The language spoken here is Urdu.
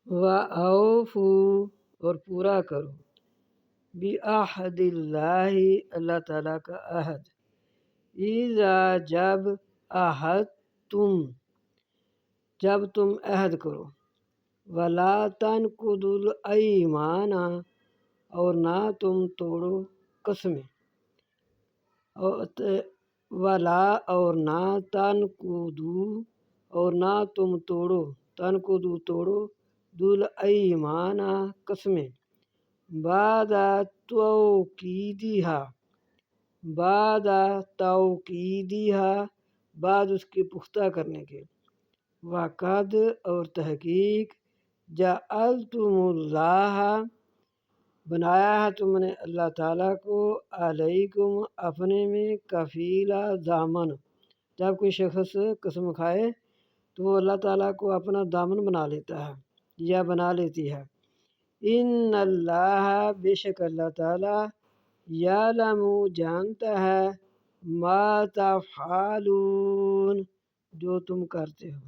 وَأَوْفُوا اور پورا کرو بِعَہْدِ اللہ اللہ تعالیٰ کا عہد اذا جب تم عہد کرو وَلَا تَنْقُضُوا الْأَيْمَانَ اور نہ تم توڑو قسمیں وَلَا اور نہ تَنْقُضُوا اور نہ تم توڑو توڑو دُل ایمان قسمیں بعد توکیدہا بعد اس کے پختہ کرنے کے وَقَدْ اور تحقیق جعلتم اللہ بنایا ہے تم نے اللہ تعالیٰ کو علیکم اپنے میں کفیلا ضامن جب کوئی شخص قسم کھائے تو وہ اللہ تعالیٰ کو اپنا ضامن بنا لیتا ہے یا بنا لیتی ہے ان اللہ بے شک اللہ تعالیٰ یعلم جانتا ہے ما تفعلون جو تم کرتے ہو